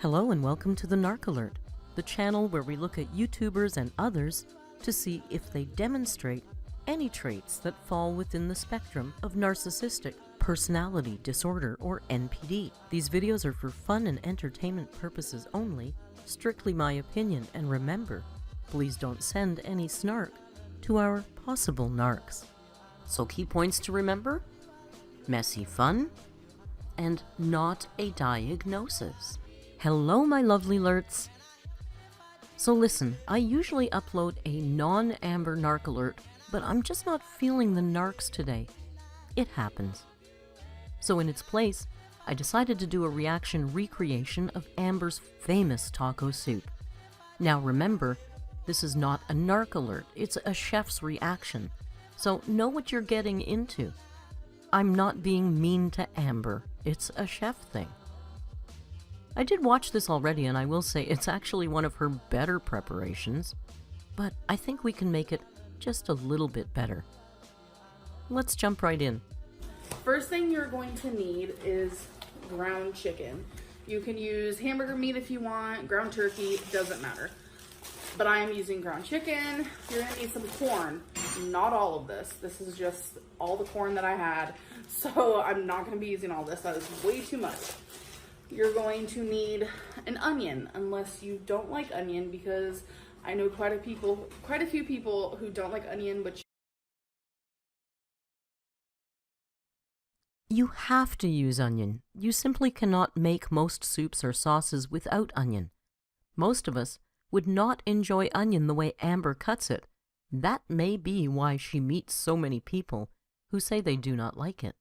Hello and welcome to the Narc Alert, the channel where we look at YouTubers and others to see if they demonstrate any traits that fall within the spectrum of narcissistic personality disorder or NPD. These videos are for fun and entertainment purposes only, strictly my opinion, and remember, please don't send any snark to our possible narcs. So key points to remember: messy fun and not a diagnosis. Hello, my lovely alerts. So listen, I usually upload a non-amber narc alert, but I'm just not feeling the narcs today. It happens. So in its place, I decided to do a reaction recreation of Amber's famous taco soup. Now remember, this is not a narc alert, it's a chef's reaction. So know what you're getting into. I'm not being mean to Amber, it's a chef thing. I did watch this already, and I will say it's actually one of her better preparations, but I think we can make it just a little bit better. Let's jump right in. First thing you're going to need is ground chicken. You can use hamburger meat if you want, ground turkey, doesn't matter. But I am using ground chicken. You're gonna need some corn. Not all of this. This is just all the corn that I had. So I'm not gonna be using all this. That is way too much. You're going to need an onion, unless you don't like onion, because I know quite a few people who don't like onion, but You have to use onion. You simply cannot make most soups or sauces without onion. Most of us would not enjoy onion the way Amber cuts it. That may be why she meets so many people who say they do not like it.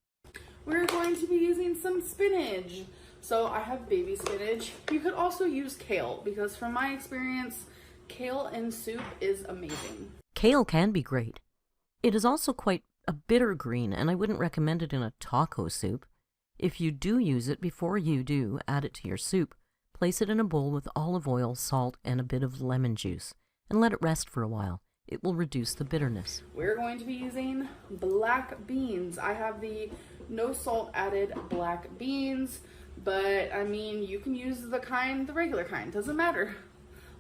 we're going to be using some spinach. So I have baby spinach. You could also use kale, because from my experience, kale in soup is amazing. Kale can be great. It is also quite a bitter green, and I wouldn't recommend it in a taco soup. If you do use it, before you do add it to your soup, place it in a bowl with olive oil, salt, and a bit of lemon juice, and let it rest for a while. It will reduce the bitterness. We're going to be using black beans. I have the no salt added black beans, but I mean, you can use the regular kind, doesn't matter.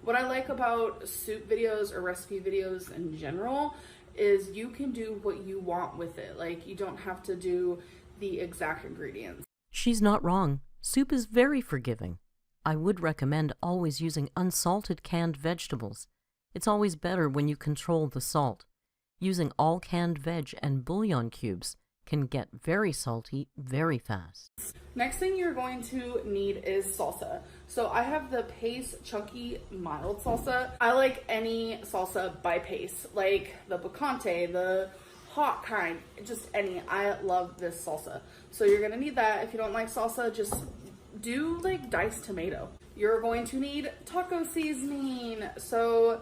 What I like about soup videos or recipe videos in general is you can do what you want with it. Like, you don't have to do the exact ingredients. She's not wrong. Soup is very forgiving. I would recommend always using unsalted canned vegetables. It's always better when you control the salt. Using all canned veg and bouillon cubes can get very salty very fast. Next thing you're going to need is salsa. So I have the Pace Chunky Mild Salsa. I like any salsa by Pace, like the picante, the hot kind, just any. I love this salsa. So you're gonna need that. If you don't like salsa, just do like diced tomato. You're going to need taco seasoning. So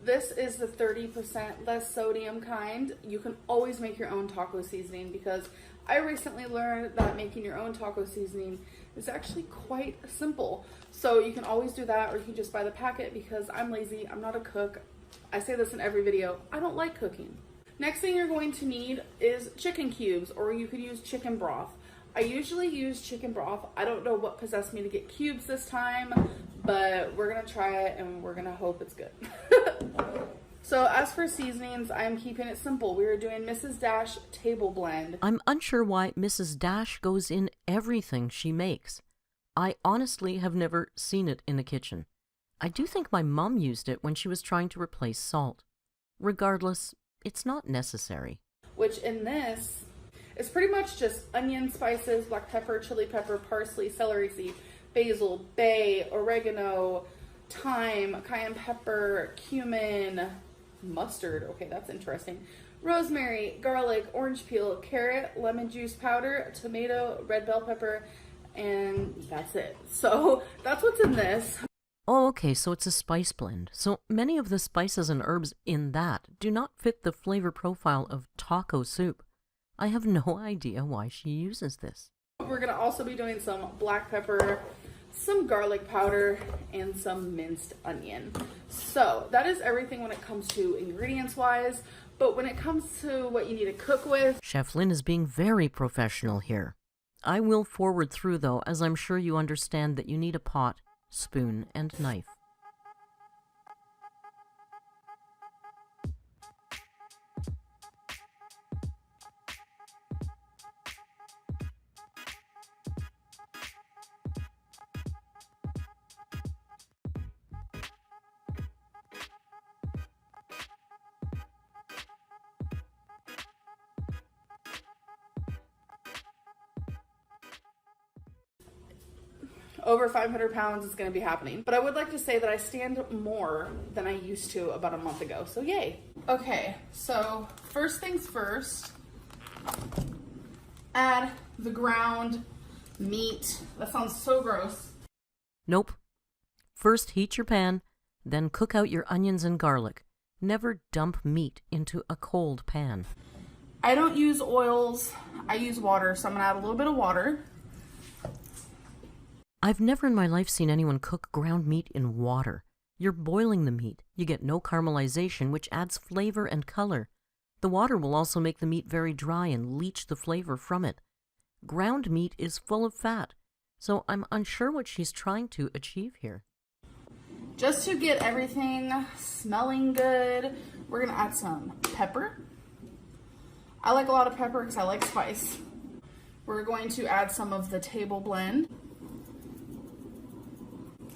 this is the 30% less sodium kind. You can always make your own taco seasoning, because I recently learned that making your own taco seasoning is actually quite simple. So you can always do that, or you can just buy the packet, because I'm lazy, I'm not a cook. I say this in every video, I don't like cooking. Next thing you're going to need is chicken cubes, or you could use chicken broth. I usually use chicken broth. I don't know what possessed me to get cubes this time, but we're gonna try it and we're gonna hope it's good. So as for seasonings, I'm keeping it simple. We are doing Mrs. Dash Table Blend. I'm unsure why Mrs. Dash goes in everything she makes. I honestly have never seen it in the kitchen. I do think my mom used it when she was trying to replace salt. Regardless, it's not necessary. Which in this is pretty much just onion, spices, black pepper, chili pepper, parsley, celery seed, basil, bay, oregano, thyme, cayenne pepper, cumin, mustard, okay, that's interesting, rosemary, garlic, orange peel, carrot, lemon juice powder, tomato, red bell pepper, and that's it. So that's what's in this. Oh, okay, so it's a spice blend. So many of the spices and herbs in that do not fit the flavor profile of taco soup. I have no idea why she uses this. We're gonna also be doing some black pepper, some garlic powder, and some minced onion. So that is everything when it comes to ingredients wise, but when it comes to what you need to cook with, Chef Lynn is being very professional here. I will forward through though, as I'm sure you understand that you need a pot spoon, and knife. Over 500 pounds is going to be happening. But I would like to say that I stand more than I used to about a month ago, so yay. Okay, so first things first, add the ground meat. That sounds so gross. Nope. First heat your pan, then cook out your onions and garlic. Never dump meat into a cold pan. I don't use oils, I use water, so I'm going to add a little bit of water. I've never in my life seen anyone cook ground meat in water. You're boiling the meat. You get no caramelization, which adds flavor and color. The water will also make the meat very dry and leach the flavor from it. Ground meat is full of fat, so I'm unsure what she's trying to achieve here. Just to get everything smelling good, we're going to add some pepper. I like a lot of pepper because I like spice. We're going to add some of the table blend.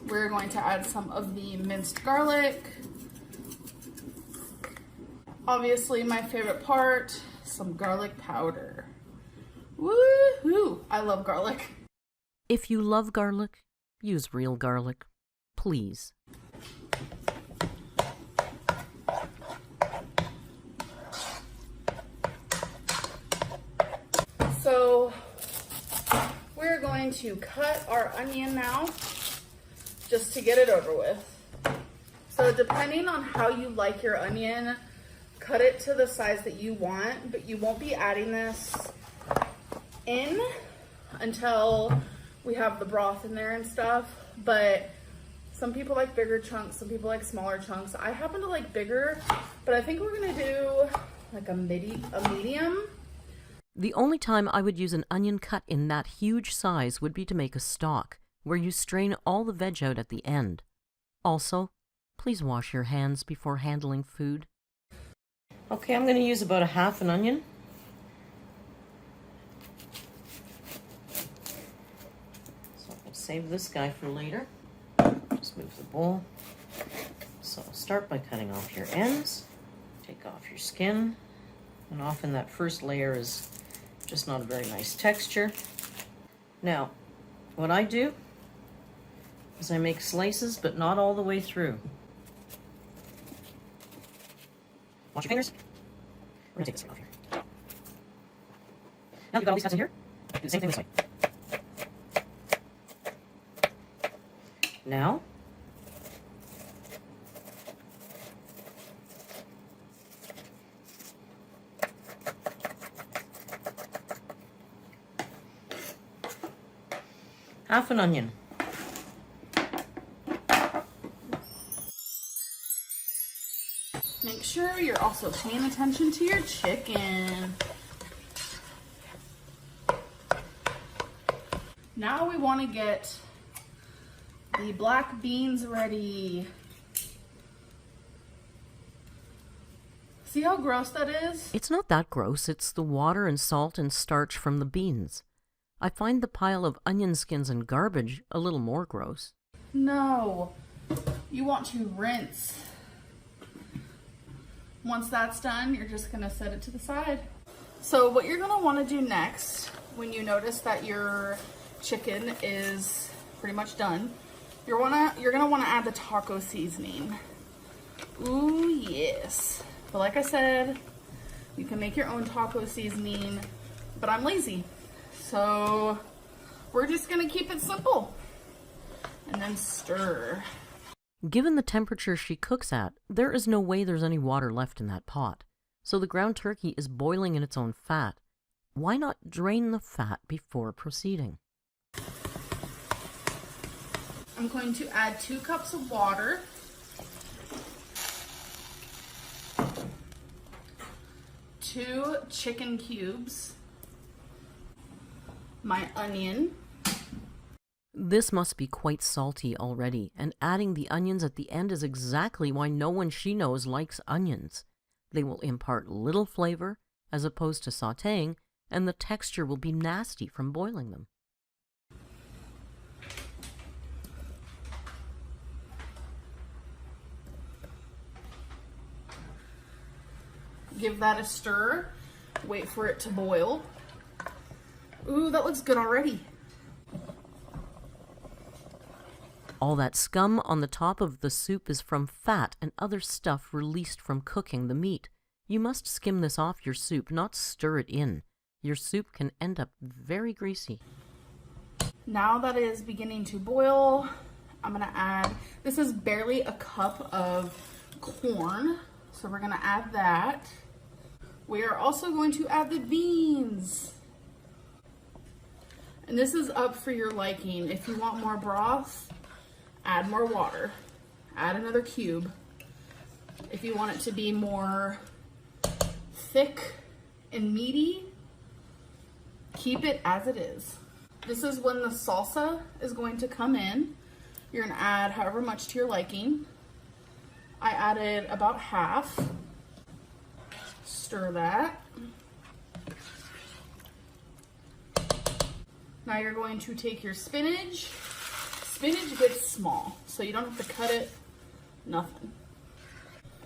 We're going to add some of the minced garlic. Obviously, my favorite part, some garlic powder. Woohoo! I love garlic. If you love garlic, use real garlic, please. So, we're going to cut our onion now, just to get it over with. So depending on how you like your onion, cut it to the size that you want, but you won't be adding this in until we have the broth in there and stuff. But some people like bigger chunks, some people like smaller chunks. I happen to like bigger, but I think we're gonna do like a medium. The only time I would use an onion cut in that huge size would be to make a stock, where you strain all the veg out at the end. Also, please wash your hands before handling food. Okay, I'm going to use about a half an onion. So I'll save this guy for later. Just move the bowl. So I'll start by cutting off your ends. Take off your skin. And often that first layer is just not a very nice texture. Now, what I do is I make slices, but not all the way through. Watch your fingers. We're gonna take this one off here. Now you've got all these cuts in here, do the same thing this way. Now, half an onion. Make sure you're also paying attention to your chicken. Now we want to get the black beans ready. See how gross that is? It's not that gross. It's the water and salt and starch from the beans. I find the pile of onion skins and garbage a little more gross. No, you want to rinse. Once that's done, you're just gonna set it to the side. So what you're gonna wanna do next, when you notice that your chicken is pretty much done, you're gonna wanna add the taco seasoning. Ooh, yes. But like I said, you can make your own taco seasoning, but I'm lazy. So we're just gonna keep it simple. And then stir. Given the temperature she cooks at, there is no way there's any water left in that pot. So the ground turkey is boiling in its own fat. Why not drain the fat before proceeding? I'm going to add 2 cups of water. Two chicken cubes. My onion. This must be quite salty already, and adding the onions at the end is exactly why no one she knows likes onions. They will impart little flavor, as opposed to sautéing, and the texture will be nasty from boiling them. Give that a stir. Wait for it to boil. Ooh, that looks good already. All that scum on the top of the soup is from fat and other stuff released from cooking the meat. You must skim this off your soup, not stir it in. Your soup can end up very greasy. Now that it is beginning to boil, I'm gonna add, this is barely a cup of corn, so we're gonna add that. We are also going to add the beans. And this is up for your liking. If you want more broth, add more water. Add another cube. If you want it to be more thick and meaty, keep it as it is. This is when the salsa is going to come in. You're gonna add however much to your liking. I added about half. Stir that. Now you're going to take your spinach. Spinach gets small, so you don't have to cut it, nothing.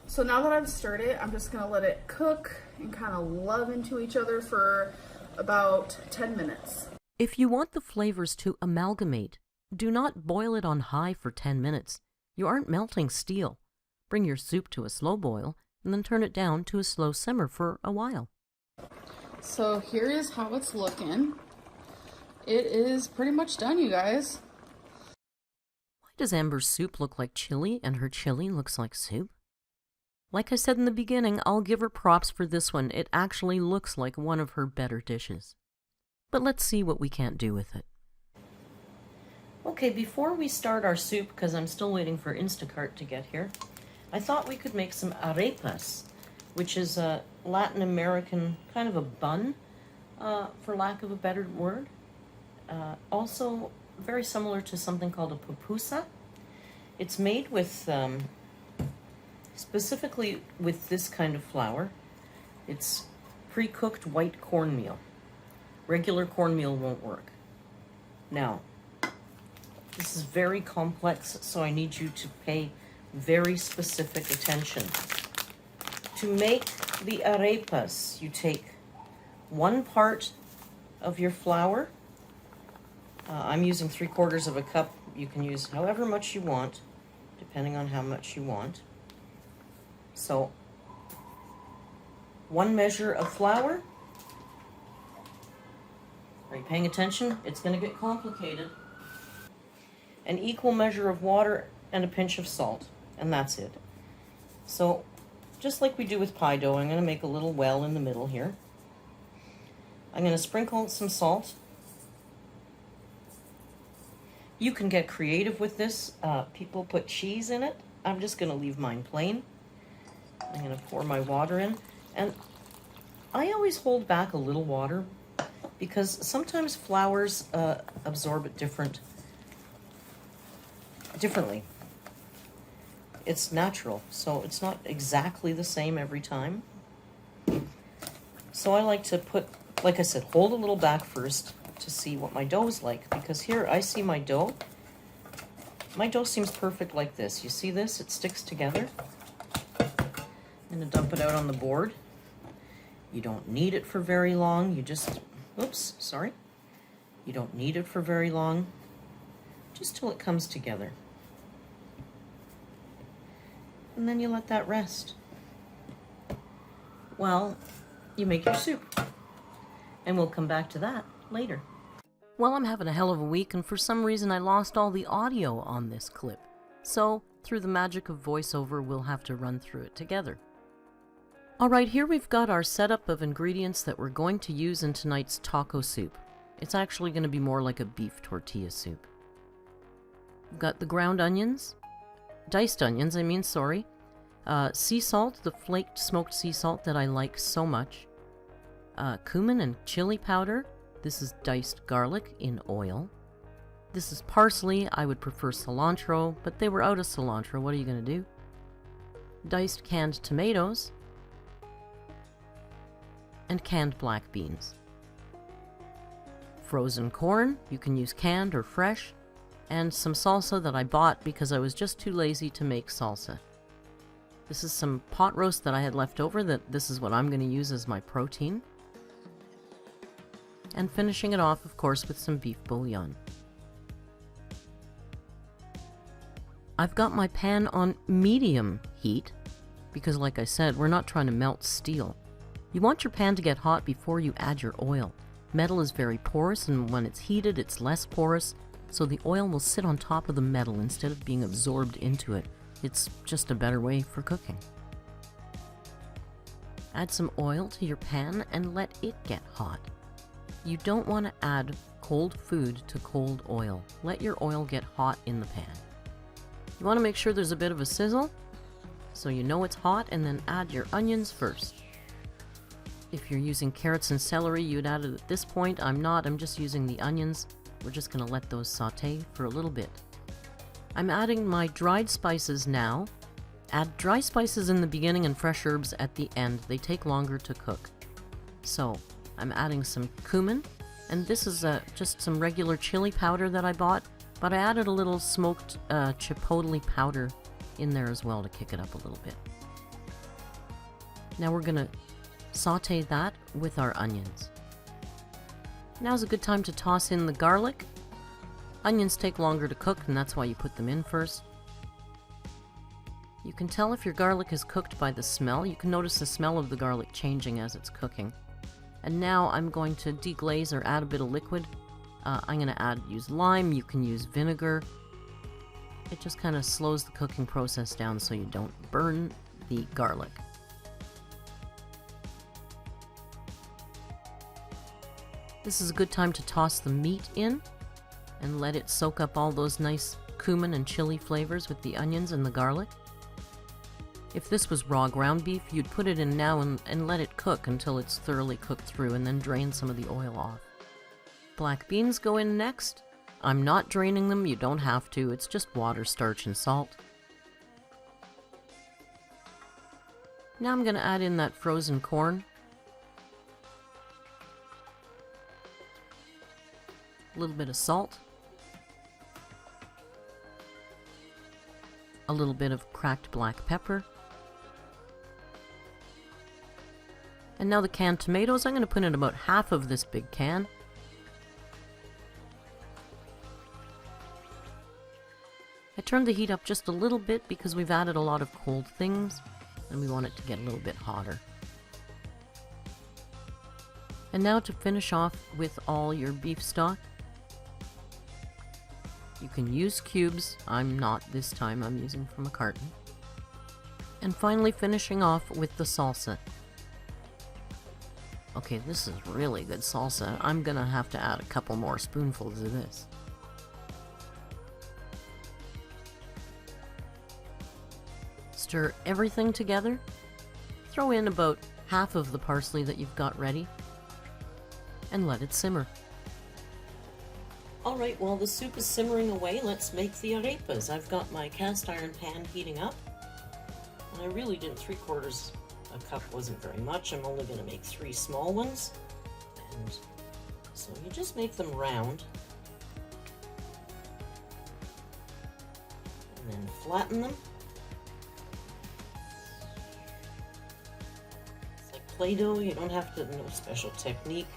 So now that I've stirred it, I'm just gonna let it cook and kind of love into each other for about 10 minutes. If you want the flavors to amalgamate, do not boil it on high for 10 minutes. You aren't melting steel. Bring your soup to a slow boil and then turn it down to a slow simmer for a while. So here is how it's looking. It is pretty much done, you guys. Why does Amber's soup look like chili and her chili looks like soup? Like I said in the beginning, I'll give her props for this one. It actually looks like one of her better dishes. But let's see what we can't do with it. Okay, before we start our soup, because I'm still waiting for Instacart to get here, I thought we could make some arepas, which is a Latin American kind of a bun, for lack of a better word. Also very similar to something called a pupusa. It's made with, specifically with this kind of flour. It's pre-cooked white cornmeal. Regular cornmeal won't work. Now, this is very complex, so I need you to pay very specific attention. To make the arepas, you take 1 part of your flour. I'm using 3/4 of a cup. You can use however much you want, depending on how much you want. So, 1 measure of flour. Are you paying attention? It's going to get complicated. An equal measure of water and a pinch of salt, and that's it. So, just like we do with pie dough, I'm going to make a little well in the middle here. I'm going to sprinkle some salt. You can get creative with this. People put cheese in it. I'm just going to leave mine plain. I'm going to pour my water in. And I always hold back a little water because sometimes flours absorb it differently. It's natural, so it's not exactly the same every time. So I like to put, like I said, hold a little back first to see what my dough is like, because here I see my dough. My dough seems perfect like this. You see this? It sticks together. I'm going to dump it out on the board. You don't need it for very long. You just, oops, sorry. You don't need it for very long, just till it comes together. And then you let that rest. Well, you make your soup. And we'll come back to that later. Well, I'm having a hell of a week, and for some reason I lost all the audio on this clip. So, through the magic of voiceover, we'll have to run through it together. Alright, here we've got our setup of ingredients that we're going to use in tonight's taco soup. It's actually going to be more like a beef tortilla soup. We've got the ground onions, diced onions, sea salt, the flaked smoked sea salt that I like so much, cumin and chili powder. This is diced garlic in oil, This is parsley. I would prefer cilantro, but they were out of cilantro. What are you going to do? Diced canned tomatoes and canned black beans. Frozen corn, you can use canned or fresh, and some salsa that I bought because I was just too lazy to make salsa. This is some pot roast that I had left over. This is what I'm going to use as my protein. And finishing it off, of course, with some beef bouillon. I've got my pan on medium heat because, like I said, we're not trying to melt steel. You want your pan to get hot before you add your oil. Metal is very porous, and when it's heated, it's less porous, so the oil will sit on top of the metal instead of being absorbed into it. It's just a better way for cooking. Add some oil to your pan and let it get hot. You don't want to add cold food to cold oil. Let your oil get hot in the pan. You want to make sure there's a bit of a sizzle, so you know it's hot, and then add your onions first. If you're using carrots and celery, you'd add it at this point. I'm not, I'm just using the onions. We're just going to let those saute for a little bit. I'm adding my dried spices now. Add dry spices in the beginning and fresh herbs at the end. They take longer to cook. So, I'm adding some cumin, and this is just some regular chili powder that I bought, but I added a little smoked chipotle powder in there as well to kick it up a little bit. Now we're going to saute that with our onions. Now's a good time to toss in the garlic. Onions take longer to cook, and that's why you put them in first. You can tell if your garlic is cooked by the smell. You can notice the smell of the garlic changing as it's cooking. And now I'm going to deglaze or add a bit of liquid. I'm going to use lime. You can use vinegar. It just kind of slows the cooking process down so you don't burn the garlic. This is a good time to toss the meat in and let it soak up all those nice cumin and chili flavors with the onions and the garlic. If this was raw ground beef, you'd put it in now and let it cook until it's thoroughly cooked through, and then drain some of the oil off. Black beans go in next. I'm not draining them, you don't have to, it's just water, starch, and salt. Now I'm going to add in that frozen corn. A little bit of salt. A little bit of cracked black pepper. And now the canned tomatoes. I'm going to put in about half of this big can. I turned the heat up just a little bit because we've added a lot of cold things and we want it to get a little bit hotter. And now to finish off with all your beef stock. You can use cubes. I'm not this time, I'm using from a carton. And finally finishing off with the salsa. Okay, this is really good salsa. I'm gonna have to add a couple more spoonfuls of this. Stir everything together. Throw in about half of the parsley that you've got ready and let it simmer. Alright, while the soup is simmering away, let's make the arepas. I've got my cast iron pan heating up, and I really didn't, 3/4 a cup wasn't very much. I'm only going to make 3 small ones, and so you just make them round, and then flatten them. It's like Play-Doh, you don't have to, no special technique,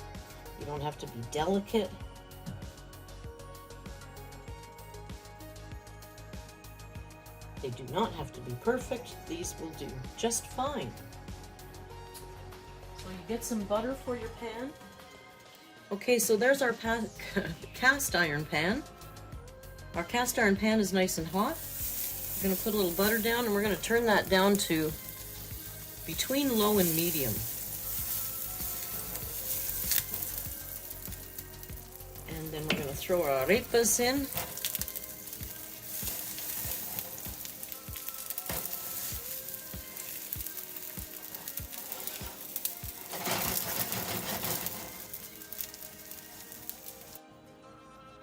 you don't have to be delicate. They do not have to be perfect. These will do just fine. So you get some butter for your pan. Okay, so there's our cast iron pan. Our cast iron pan is nice and hot. We're going to put a little butter down, and we're going to turn that down to between low and medium. And then we're going to throw our arepas in.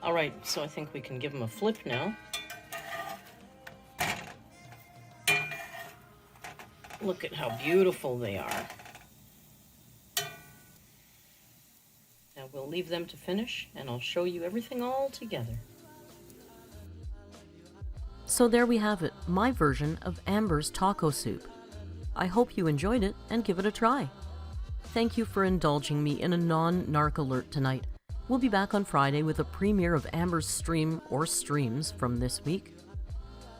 All right, so I think we can give them a flip now. Look at how beautiful they are. Now we'll leave them to finish, and I'll show you everything all together. So there we have it, my version of Amber's taco soup. I hope you enjoyed it and give it a try. Thank you for indulging me in a non-narc alert tonight. We'll be back on Friday with a premiere of Amber's stream or streams from this week.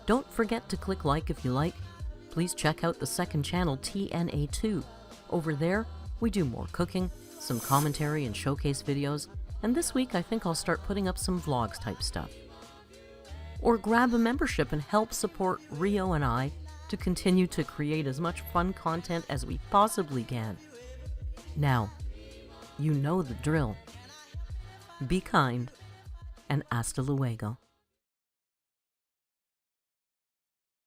Don't forget to click like if you like. Please check out the second channel, TNA2. Over there, we do more cooking, some commentary and showcase videos, and this week I think I'll start putting up some vlogs type stuff. Or grab a membership and help support Rio and I to continue to create as much fun content as we possibly can. Now, you know the drill. Be kind, and hasta luego.